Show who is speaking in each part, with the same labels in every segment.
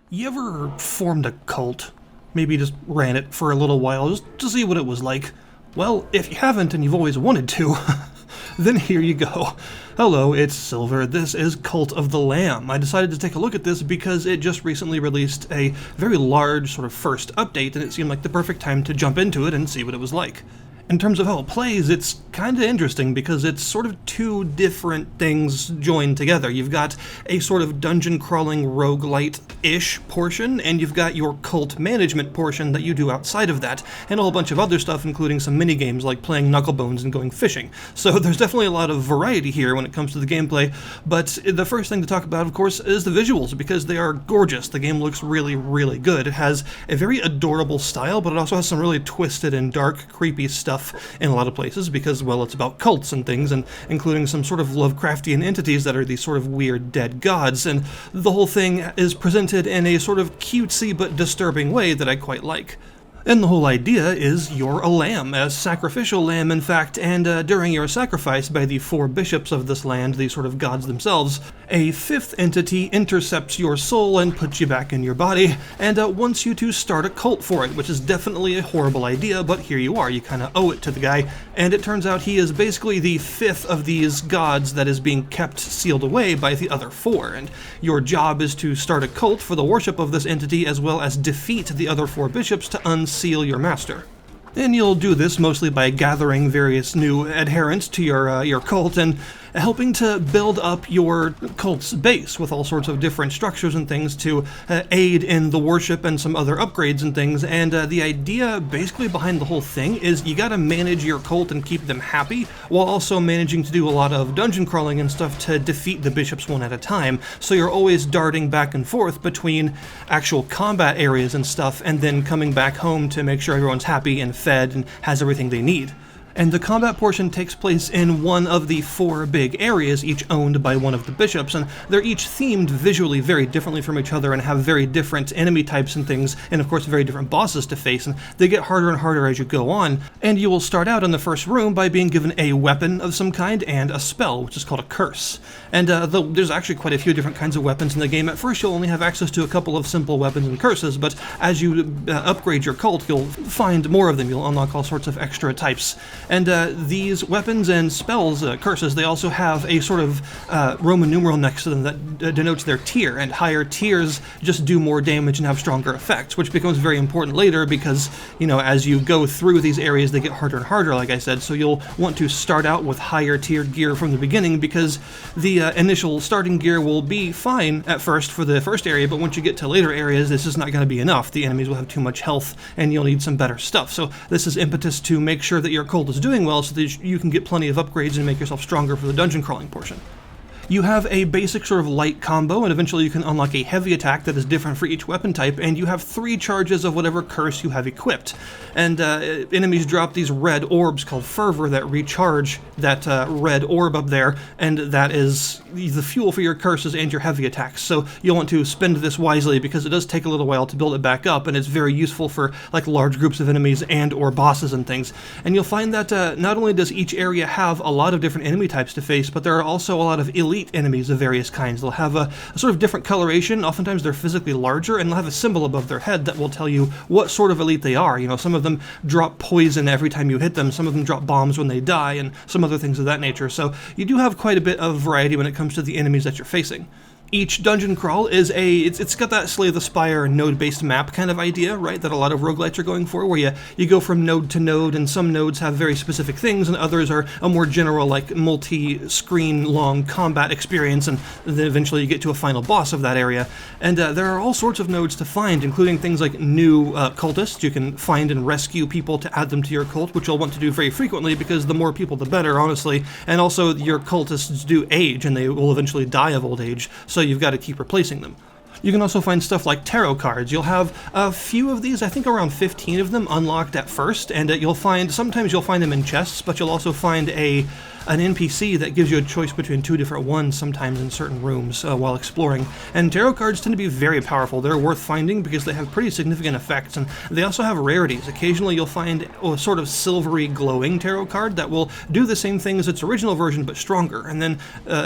Speaker 1: You ever formed a cult? Maybe just ran it for a little while just to see what it was like? Well, if you haven't and you've always wanted to, then here you go. Hello, it's Silver. This is Cult of the Lamb. I decided to take a look at this because it just recently released a very large sort of first update, and it seemed like the perfect time to jump into it and see what it was like. In terms of how it plays, it's kind of interesting because it's sort of two different things joined together. You've got a sort of dungeon crawling roguelite-ish portion, and you've got your cult management portion that you do outside of that, and a whole bunch of other stuff, including some mini-games like playing Knucklebones and going fishing. So there's definitely a lot of variety here when it comes to the gameplay, but the first thing to talk about, of course, is the visuals, because they are gorgeous. The game looks really, really good. It has a very adorable style, but it also has some really twisted and dark, creepy stuff in a lot of places because, well, it's about cults and things, and including some sort of Lovecraftian entities that are these sort of weird dead gods, and the whole thing is presented in a sort of cutesy but disturbing way that I quite like. And the whole idea is you're a lamb, a sacrificial lamb in fact, and during your sacrifice by the four bishops of this land, the sort of gods themselves, a fifth entity intercepts your soul and puts you back in your body, and wants you to start a cult for it, which is definitely a horrible idea, but here you are, you kind of owe it to the guy, and it turns out he is basically the fifth of these gods that is being kept sealed away by the other four, and your job is to start a cult for the worship of this entity as well as defeat the other four bishops to unseal your master. And you'll do this mostly by gathering various new adherents to your cult and helping to build up your cult's base with all sorts of different structures and things to aid in the worship and some other upgrades and things. And the idea basically behind the whole thing is you gotta manage your cult and keep them happy while also managing to do a lot of dungeon crawling and stuff to defeat the bishops one at a time. So you're always darting back and forth between actual combat areas and stuff and then coming back home to make sure everyone's happy and fed and has everything they need. And the combat portion takes place in one of the four big areas, each owned by one of the bishops, and they're each themed visually very differently from each other and have very different enemy types and things, and of course very different bosses to face, and they get harder and harder as you go on. And you will start out in the first room by being given a weapon of some kind and a spell, which is called a curse. And though there's actually quite a few different kinds of weapons in the game, at first you'll only have access to a couple of simple weapons and curses, but as you upgrade your cult, you'll find more of them. You'll unlock all sorts of extra types. And these weapons and spells, curses, they also have a sort of Roman numeral next to them that denotes their tier, and higher tiers just do more damage and have stronger effects, which becomes very important later because, you know, as you go through these areas, they get harder and harder, like I said, so you'll want to start out with higher tiered gear from the beginning because the initial starting gear will be fine at first for the first area, but once you get to later areas, this is not going to be enough. The enemies will have too much health, and you'll need some better stuff. So this is impetus to make sure that your cult is doing well so that you can get plenty of upgrades and make yourself stronger for the dungeon crawling portion. You have a basic sort of light combo, and eventually you can unlock a heavy attack that is different for each weapon type, and you have 3 charges of whatever curse you have equipped. And enemies drop these red orbs called fervor that recharge that red orb up there, and that is the fuel for your curses and your heavy attacks. So you'll want to spend this wisely because it does take a little while to build it back up, and it's very useful for like large groups of enemies and or bosses and things. And you'll find that not only does each area have a lot of different enemy types to face, but there are also a lot of elite enemies of various kinds. They'll have a sort of different coloration. Oftentimes they're physically larger, and they'll have a symbol above their head that will tell you what sort of elite they are. You know, some of them drop poison every time you hit them, some of them drop bombs when they die, and some other things of that nature. So you do have quite a bit of variety when it comes to the enemies that you're facing. Each dungeon crawl is it's got that Slay the Spire node-based map kind of idea, right, that a lot of roguelites are going for, where you go from node to node, and some nodes have very specific things, and others are a more general, like, multi-screen long combat experience, and then eventually you get to a final boss of that area. And there are all sorts of nodes to find, including things like new cultists. You can find and rescue people to add them to your cult, which you'll want to do very frequently, because the more people the better, honestly. And also, your cultists do age, and they will eventually die of old age, so you've got to keep replacing them. You can also find stuff like tarot cards. You'll have a few of these, I think around 15 of them unlocked at first, and sometimes you'll find them in chests, but you'll also find a an NPC that gives you a choice between two different ones sometimes in certain rooms while exploring. And tarot cards tend to be very powerful. They're worth finding because they have pretty significant effects, and they also have rarities. Occasionally you'll find a sort of silvery glowing tarot card that will do the same thing as its original version but stronger, and then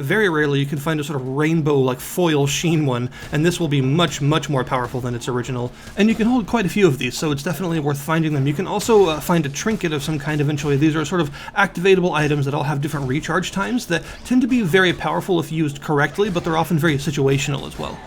Speaker 1: very rarely you can find a sort of rainbow like foil sheen one, and this will be much more powerful than its original. And you can hold quite a few of these, so it's definitely worth finding them. You can also find a trinket of some kind eventually. These are sort of activatable items that all have different recharge times that tend to be very powerful if used correctly, but they're often very situational as well.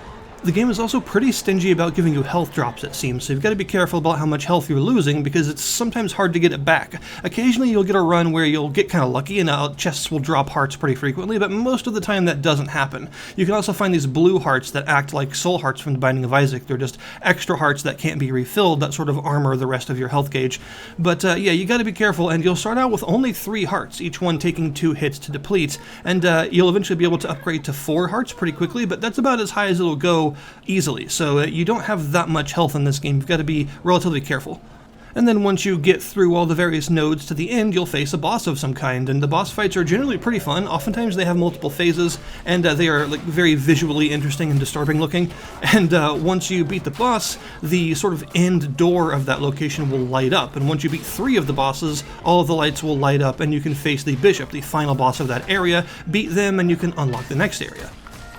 Speaker 1: The game is also pretty stingy about giving you health drops, it seems, so you've got to be careful about how much health you're losing because it's sometimes hard to get it back. Occasionally you'll get a run where you'll get kind of lucky and chests will drop hearts pretty frequently, but most of the time that doesn't happen. You can also find these blue hearts that act like soul hearts from the Binding of Isaac. They're just extra hearts that can't be refilled that sort of armor the rest of your health gauge. But yeah, you got to be careful, and you'll start out with only 3 hearts, each one taking 2 hits to deplete, and you'll eventually be able to upgrade to 4 hearts pretty quickly, but that's about as high as it'll go easily. So you don't have that much health in this game. You've got to be relatively careful. And then once you get through all the various nodes to the end, you'll face a boss of some kind, and the boss fights are generally pretty fun. Oftentimes they have multiple phases, and they are like very visually interesting and disturbing looking. And once you beat the boss, the sort of end door of that location will light up, and once you beat 3 of the bosses, all of the lights will light up, and you can face the bishop, the final boss of that area, beat them, and you can unlock the next area.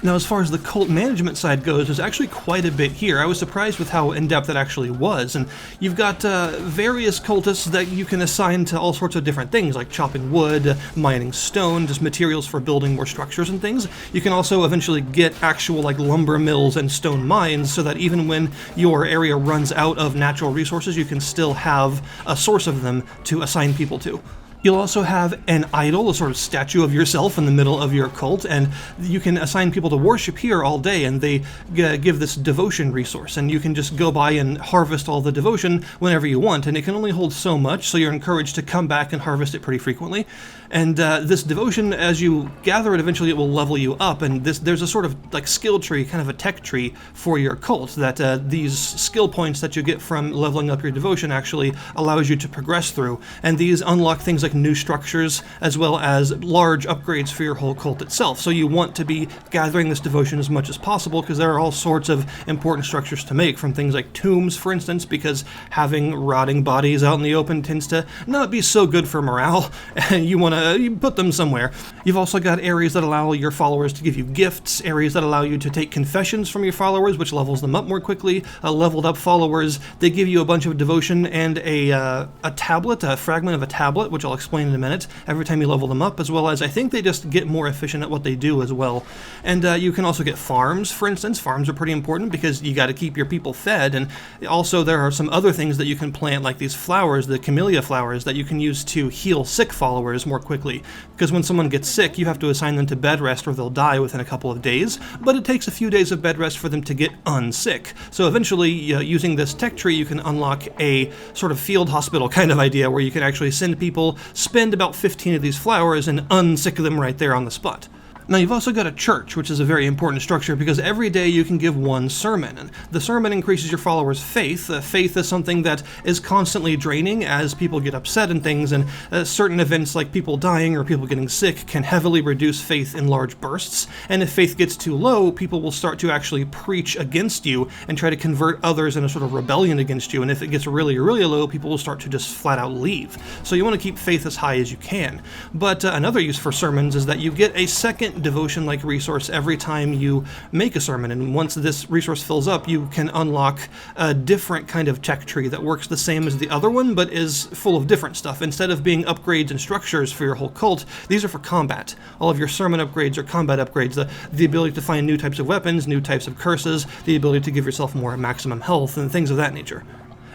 Speaker 1: Now, as far as the cult management side goes, there's actually quite a bit here. I was surprised with how in-depth it actually was, and you've got various cultists that you can assign to all sorts of different things, like chopping wood, mining stone, just materials for building more structures and things. You can also eventually get actual like lumber mills and stone mines, so that even when your area runs out of natural resources, you can still have a source of them to assign people to. You'll also have an idol, a sort of statue of yourself in the middle of your cult, and you can assign people to worship here all day, and they give this devotion resource, and you can just go by and harvest all the devotion whenever you want, and it can only hold so much, so you're encouraged to come back and harvest it pretty frequently. And this devotion, as you gather it, eventually it will level you up, and there's a sort of like skill tree, kind of a tech tree for your cult, that these skill points that you get from leveling up your devotion actually allows you to progress through, and these unlock things like new structures as well as large upgrades for your whole cult itself. So you want to be gathering this devotion as much as possible because there are all sorts of important structures to make, from things like tombs, for instance, because having rotting bodies out in the open tends to not be so good for morale, and you want to put them somewhere. You've also got areas that allow your followers to give you gifts, areas that allow you to take confessions from your followers, which levels them up more quickly. Leveled up followers, they give you a bunch of devotion and a tablet, a fragment of a tablet, which I'll explain in a minute, every time you level them up, as well as I think they just get more efficient at what they do as well. And you can also get farms, for instance. Farms are pretty important because you got to keep your people fed, and also there are some other things that you can plant, like these flowers, the camellia flowers, that you can use to heal sick followers more quickly, because when someone gets sick, you have to assign them to bed rest or they'll die within a couple of days, but it takes a few days of bed rest for them to get unsick. So eventually, using this tech tree, you can unlock a sort of field hospital kind of idea where you can actually send people, spend about 15 of these flowers, and unsick them right there on the spot. Now, you've also got a church, which is a very important structure because every day you can give one sermon, and the sermon increases your followers' faith. Faith is something that is constantly draining as people get upset and things, and certain events like people dying or people getting sick can heavily reduce faith in large bursts, and if faith gets too low, people will start to actually preach against you and try to convert others in a sort of rebellion against you, and if it gets really low, people will start to just flat out leave. So you want to keep faith as high as you can. But another use for sermons is that you get a second devotion-like resource every time you make a sermon, and once this resource fills up, you can unlock a different kind of tech tree that works the same as the other one, but is full of different stuff. Instead of being upgrades and structures for your whole cult, these are for combat. All of your sermon upgrades are combat upgrades, the ability to find new types of weapons, new types of curses, the ability to give yourself more maximum health, and things of that nature.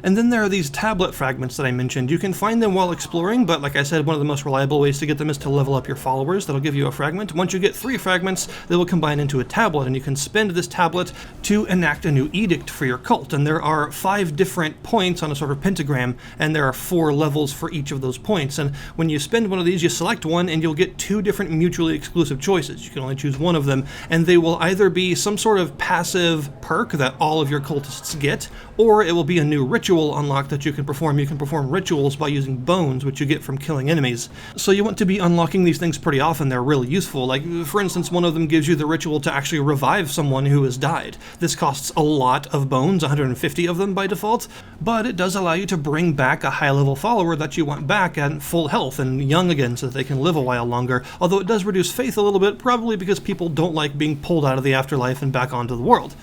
Speaker 1: And then there are these tablet fragments that I mentioned. You can find them while exploring, but like I said, one of the most reliable ways to get them is to level up your followers. That'll give you a fragment. Once you get 3 fragments, they will combine into a tablet, and you can spend this tablet to enact a new edict for your cult. And there are 5 different points on a sort of pentagram, and there are 4 levels for each of those points. And when you spend one of these, you select one, and you'll get 2 different mutually exclusive choices. You can only choose one of them, and they will either be some sort of passive perk that all of your cultists get, or it will be a new ritual ritual unlock that you can perform. You can perform rituals by using bones, which you get from killing enemies. So you want to be unlocking these things pretty often. They're really useful. Like, for instance, one of them gives you the ritual to actually revive someone who has died. This costs a lot of bones, 150 of them by default, but it does allow you to bring back a high-level follower that you want back at full health and young again so that they can live a while longer, although it does reduce faith a little bit, probably because people don't like being pulled out of the afterlife and back onto the world.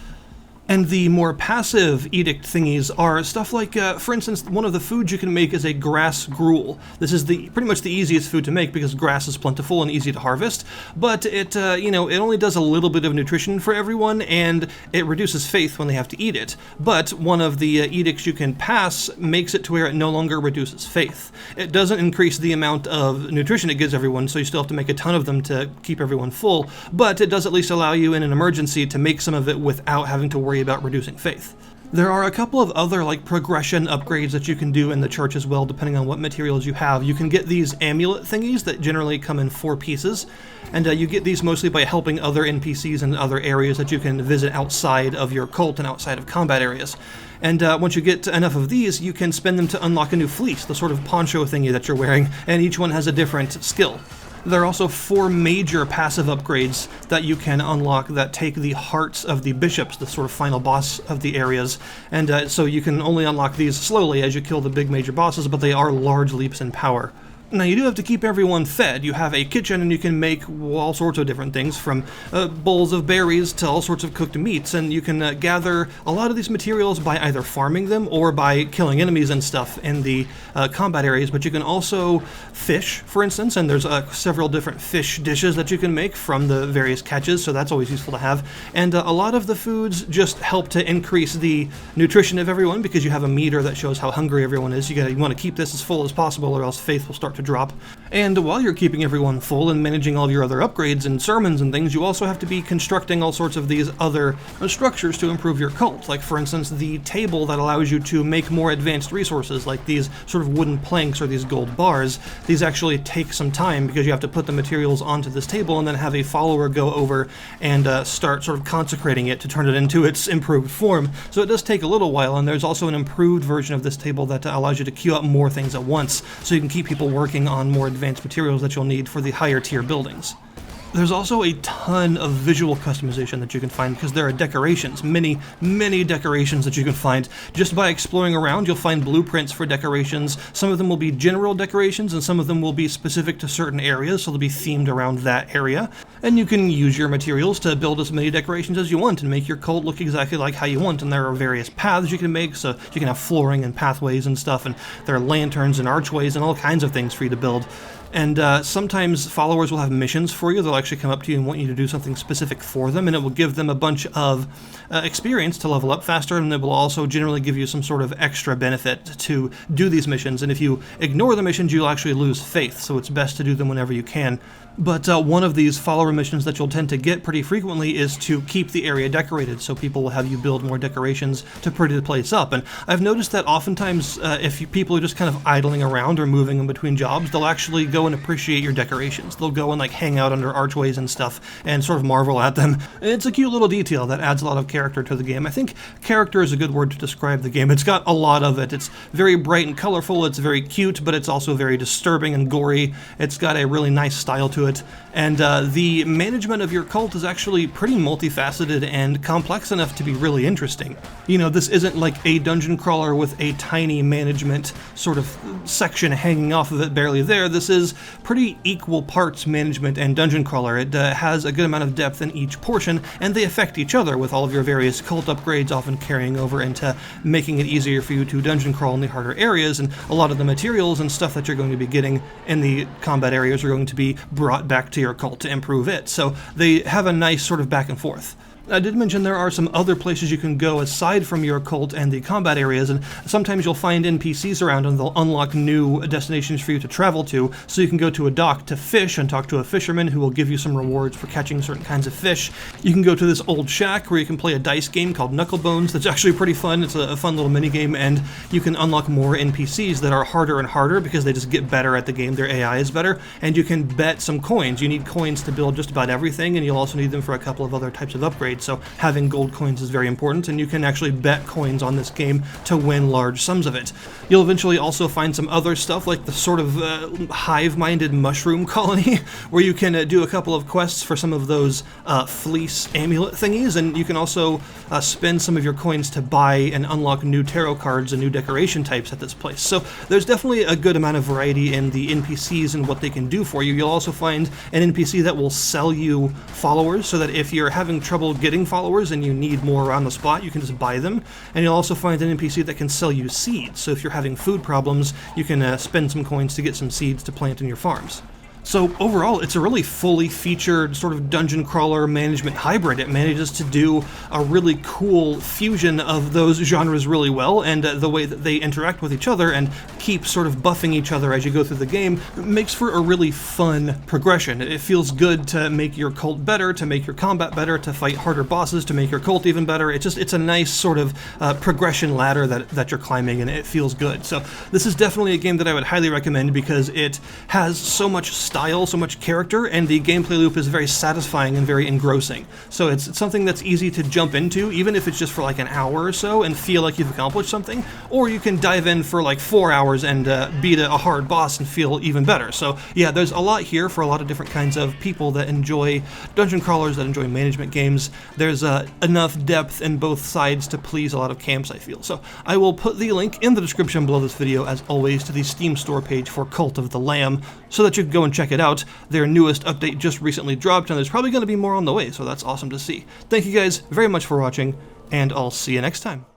Speaker 1: And the more passive edict thingies are stuff like, for instance, one of the foods you can make is a grass gruel. This is pretty much the easiest food to make because grass is plentiful and easy to harvest, but it only does a little bit of nutrition for everyone, and it reduces faith when they have to eat it. But one of the edicts you can pass makes it to where it no longer reduces faith. It doesn't increase the amount of nutrition it gives everyone, so you still have to make a ton of them to keep everyone full, but it does at least allow you in an emergency to make some of it without having to worry about reducing faith. There are a couple of other progression upgrades that you can do in the church as well, depending on what materials you have. You can get these amulet thingies that generally come in 4 pieces, and you get these mostly by helping other NPCs in other areas that you can visit outside of your cult and outside of combat areas. And once you get enough of these, you can spend them to unlock a new fleece, the sort of poncho thingy that you're wearing, and each one has a different skill. There are also 4 major passive upgrades that you can unlock that take the hearts of the bishops, the sort of final boss of the areas, and so you can only unlock these slowly as you kill the big major bosses, but they are large leaps in power. Now, you do have to keep everyone fed. You have a kitchen and you can make all sorts of different things, from bowls of berries to all sorts of cooked meats, and you can gather a lot of these materials by either farming them or by killing enemies and stuff in the combat areas, but you can also fish, for instance, and there's several different fish dishes that you can make from the various catches, so that's always useful to have. And a lot of the foods just help to increase the nutrition of everyone because you have a meter that shows how hungry everyone is. You want to keep this as full as possible or else faith will start to drop. And while you're keeping everyone full and managing all of your other upgrades and sermons and things, you also have to be constructing all sorts of these other structures to improve your cult. Like, for instance, the table that allows you to make more advanced resources, like these sort of wooden planks or these gold bars. These actually take some time because you have to put the materials onto this table and then have a follower go over and start sort of consecrating it to turn it into its improved form. So it does take a little while, and there's also an improved version of this table that allows you to queue up more things at once, so you can keep people working on more advanced materials that you'll need for the higher tier buildings. There's also a ton of visual customization that you can find because there are decorations, many decorations that you can find. Just by exploring around, you'll find blueprints for decorations. Some of them will be general decorations and some of them will be specific to certain areas, so they'll be themed around that area. And you can use your materials to build as many decorations as you want and make your cult look exactly like how you want. And there are various paths you can make, so you can have flooring and pathways and stuff, and there are lanterns and archways and all kinds of things for you to build. And sometimes followers will have missions for you. They'll actually come up to you and want you to do something specific for them, and it will give them a bunch of experience to level up faster, and it will also generally give you some sort of extra benefit to do these missions. And if you ignore the missions, you'll actually lose faith, so it's best to do them whenever you can. But one of these follower missions that you'll tend to get pretty frequently is to keep the area decorated, so people will have you build more decorations to pretty the place up. And I've noticed that oftentimes if people are just kind of idling around or moving in between jobs, they'll actually go and appreciate your decorations. They'll go and hang out under archways and stuff and sort of marvel at them. It's a cute little detail that adds a lot of character to the game. I think character is a good word to describe the game. It's got a lot of it. It's very bright and colorful, it's very cute, but it's also very disturbing and gory. It's got a really nice style to it, and the management of your cult is actually pretty multifaceted and complex enough to be really interesting. You know, this isn't like a dungeon crawler with a tiny management sort of section hanging off of it barely there. This is pretty equal parts management and dungeon crawler. It has a good amount of depth in each portion, and they affect each other, with all of your various cult upgrades often carrying over into making it easier for you to dungeon crawl in the harder areas, and a lot of the materials and stuff that you're going to be getting in the combat areas are going to be brought back to your cult to improve it. So they have a nice sort of back and forth. I did mention there are some other places you can go aside from your cult and the combat areas, and sometimes you'll find NPCs around and they'll unlock new destinations for you to travel to, so you can go to a dock to fish and talk to a fisherman who will give you some rewards for catching certain kinds of fish. You can go to this old shack where you can play a dice game called Knucklebones that's actually pretty fun. It's a fun little mini game, and you can unlock more NPCs that are harder and harder because they just get better at the game. Their AI is better, and you can bet some coins. You need coins to build just about everything, and you'll also need them for a couple of other types of upgrades. trade, so having gold coins is very important, and you can actually bet coins on this game to win large sums of it. You'll eventually also find some other stuff, like the sort of hive-minded mushroom colony, where you can do a couple of quests for some of those fleece amulet thingies, and you can also spend some of your coins to buy and unlock new tarot cards and new decoration types at this place. So there's definitely a good amount of variety in the NPCs and what they can do for you. You'll also find an NPC that will sell you followers, so that if you're having trouble getting followers and you need more around the spot, you can just buy them. And you'll also find an NPC that can sell you seeds, so if you're having food problems, you can spend some coins to get some seeds to plant in your farms. So overall, it's a really fully featured sort of dungeon crawler management hybrid. It manages to do a really cool fusion of those genres really well, and the way that they interact with each other and keep sort of buffing each other as you go through the game makes for a really fun progression. It feels good to make your cult better, to make your combat better, to fight harder bosses, to make your cult even better. It's a nice sort of progression ladder that you're climbing, and it feels good. So this is definitely a game that I would highly recommend because it has so much style, so much character, and the gameplay loop is very satisfying and very engrossing. So it's something that's easy to jump into, even if it's just for like an hour or so and feel like you've accomplished something, or you can dive in for like 4 hours and beat a hard boss and feel even better. So yeah, there's a lot here for a lot of different kinds of people that enjoy dungeon crawlers, that enjoy management games. There's enough depth in both sides to please a lot of camps, I feel. So I will put the link in the description below this video, as always, to the Steam store page for Cult of the Lamb, so that you can go and check it out. Their newest update just recently dropped, and there's probably going to be more on the way, so that's awesome to see. Thank you guys very much for watching, and I'll see you next time.